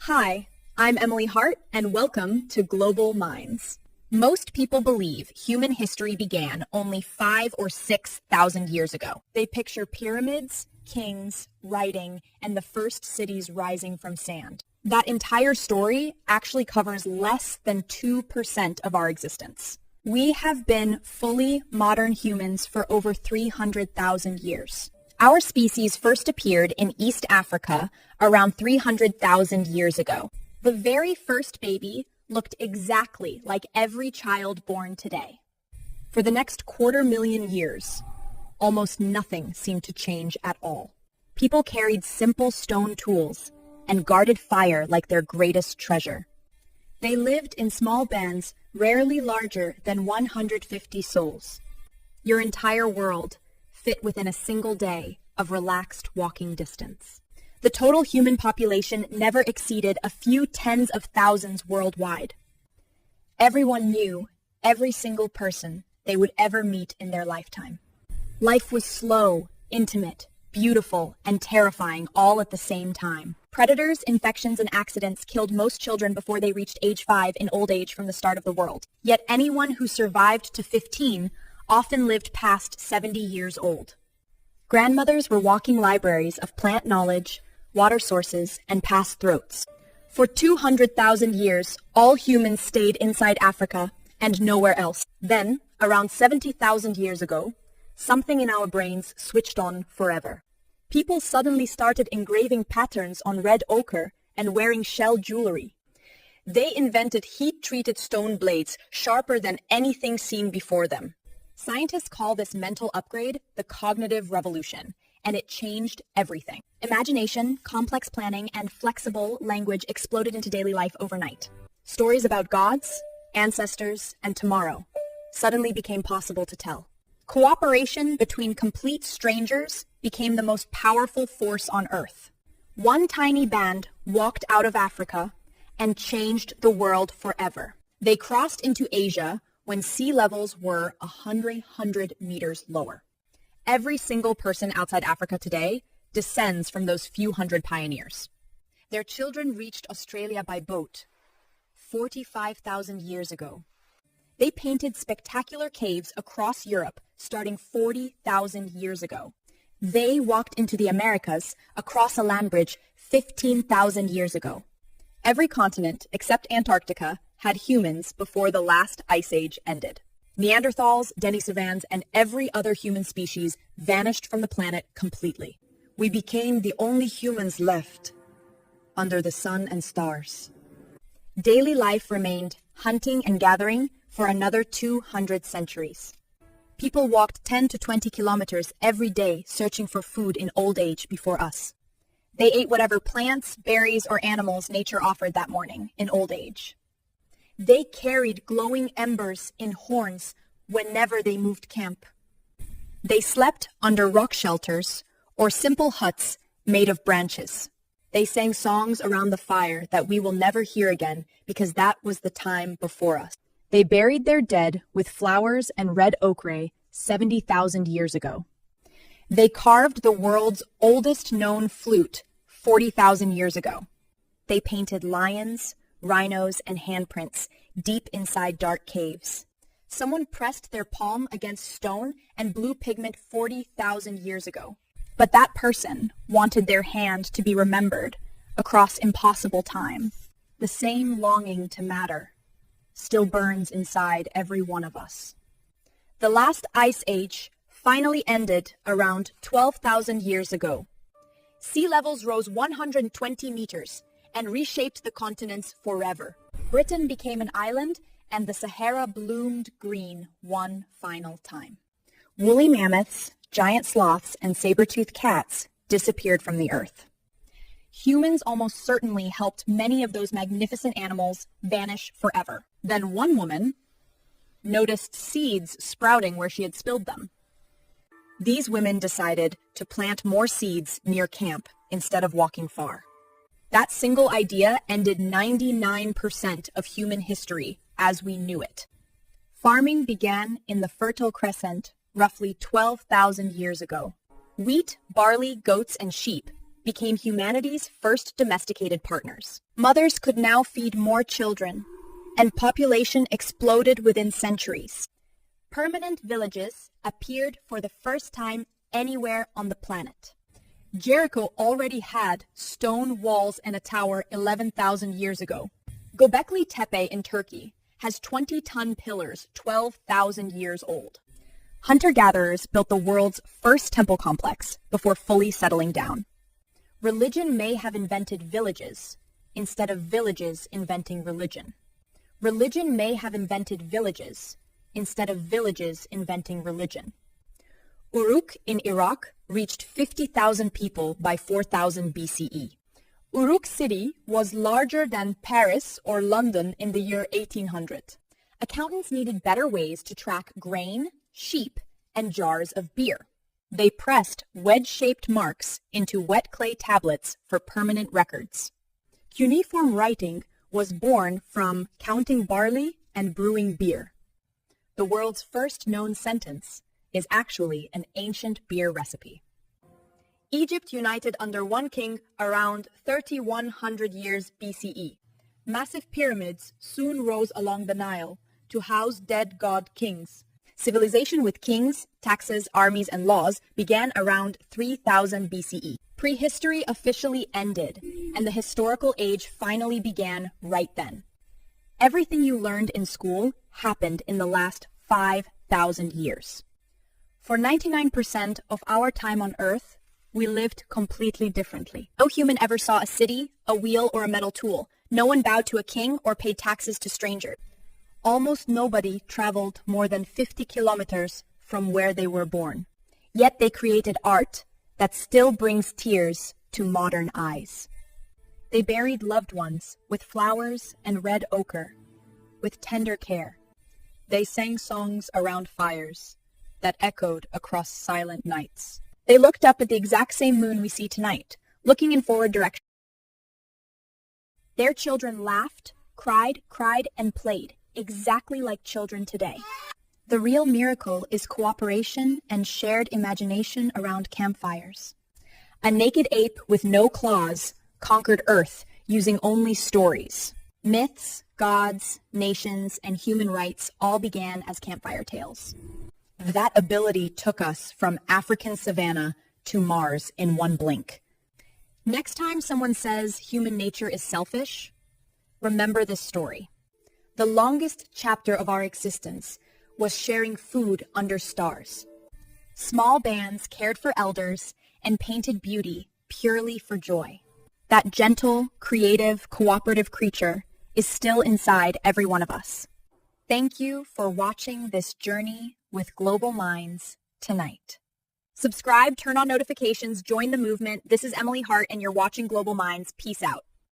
Hi, I'm Emily Hart, and welcome to Global Minds. Most people believe human history began only 5,000 or 6,000 years ago. They picture pyramids, kings, writing, and the first cities rising from sand. That entire story actually covers less than 2% of our existence. We have been fully modern humans for over 300,000 years. Our species first appeared in East Africa around 300,000 years ago. The very first baby looked exactly like every child born today. For the next 250,000 years, almost nothing seemed to change at all. People carried simple stone tools and guarded fire like their greatest treasure. They lived in small bands rarely larger than 150 souls. Your entire world fit within a single day of relaxed walking distance. The total human population never exceeded a few tens of thousands worldwide. Everyone knew every single person they would ever meet in their lifetime. Life was slow, intimate, beautiful, and terrifying all at the same time. Predators, infections, and accidents killed most children before they reached age 5 in old age from the start of the world. Yet anyone who survived to 15 often lived past 70 years old. Grandmothers were walking libraries of plant knowledge, water sources, and past throats. For 200,000 years, all humans stayed inside Africa and nowhere else. Then, around 70,000 years ago, something in our brains switched on forever. People suddenly started engraving patterns on red ochre and wearing shell jewelry. They invented heat-treated stone blades sharper than anything seen before them. Scientists call this mental upgrade the cognitive revolution, and it changed everything. Imagination, complex planning, and flexible language exploded into daily life overnight. Stories about gods, ancestors, and tomorrow suddenly became possible to tell. Cooperation between complete strangers became the most powerful force on Earth. One tiny band walked out of Africa and changed the world forever. They crossed into Asia when sea levels were 100 meters lower. Every single person outside Africa today descends from those few hundred pioneers. Their children reached Australia by boat 45,000 years ago. They painted spectacular caves across Europe starting 40,000 years ago. They walked into the Americas across a land bridge 15,000 years ago. Every continent except Antarctica had humans before the last ice age ended. Neanderthals, Denisovans, and every other human species vanished from the planet completely. We became the only humans left under the sun and stars. Daily life remained hunting and gathering for another 200 centuries. People walked 10 to 20 kilometers every day searching for food in old age before us. They ate whatever plants, berries, or animals nature offered that morning in old age. They carried glowing embers in horns whenever they moved camp. They slept under rock shelters or simple huts made of branches. They sang songs around the fire that we will never hear again because that was the time before us. They buried their dead with flowers and red ochre 70,000 years ago. They carved the world's oldest known flute 40,000 years ago. They painted lions, rhinos, and handprints deep inside dark caves. Someone pressed their palm against stone and blew pigment 40,000 years ago. But that person wanted their hand to be remembered across impossible time. The same longing to matter still burns inside every one of us. The last ice age finally ended around 12,000 years ago. Sea levels rose 120 meters and reshaped the continents forever. Britain became an island, and the Sahara bloomed green one final time. Woolly mammoths, giant sloths, and saber-toothed cats disappeared from the earth. Humans almost certainly helped many of those magnificent animals vanish forever. Then one woman noticed seeds sprouting where she had spilled them. These women decided to plant more seeds near camp instead of walking far. That single idea ended 99% of human history as we knew it. Farming began in the Fertile Crescent roughly 12,000 years ago. Wheat, barley, goats, and sheep became humanity's first domesticated partners. Mothers could now feed more children, and population exploded within centuries. Permanent villages appeared for the first time anywhere on the planet. Jericho already had stone walls and a tower 11,000 years ago. Göbekli Tepe in Turkey has 20-ton pillars 12,000 years old. Hunter-gatherers built the world's first temple complex before fully settling down. Religion may have invented villages instead of villages inventing religion. Religion may have invented villages instead of villages inventing religion. Uruk in Iraq reached 50,000 people by 4000 BCE. Uruk city was larger than Paris or London in the year 1800. Accountants needed better ways to track grain, sheep, and jars of beer. They pressed wedge-shaped marks into wet clay tablets for permanent records. Cuneiform writing was born from counting barley and brewing beer. The world's first known sentence is actually an ancient beer recipe. Egypt united under one king around 3,100 years BCE. Massive pyramids soon rose along the Nile to house dead god kings. Civilization with kings, taxes, armies, and laws began around 3000 BCE. Prehistory officially ended, and the historical age finally began right then. Everything you learned in school happened in the last 5,000 years. For 99% of our time on Earth, we lived completely differently. No human ever saw a city, a wheel, or a metal tool. No one bowed to a king or paid taxes to strangers. Almost nobody traveled more than 50 kilometers from where they were born. Yet they created art that still brings tears to modern eyes. They buried loved ones with flowers and red ochre, with tender care. They sang songs around fires that echoed across silent nights. They looked up at the exact same moon we see tonight, looking in forward direction. Their children laughed, cried, and played, exactly like children today. The real miracle is cooperation and shared imagination around campfires. A naked ape with no claws conquered Earth using only stories. Myths, gods, nations, and human rights all began as campfire tales. That ability took us from African savanna to Mars in one blink. Next time someone says human nature is selfish, remember this story. The longest chapter of our existence was sharing food under stars. Small bands cared for elders and painted beauty purely for joy. That gentle, creative, cooperative creature is still inside every one of us. Thank you for watching this journey with Global Minds tonight. Subscribe, turn on notifications, join the movement. This is Emily Hart, and you're watching Global Minds. Peace out.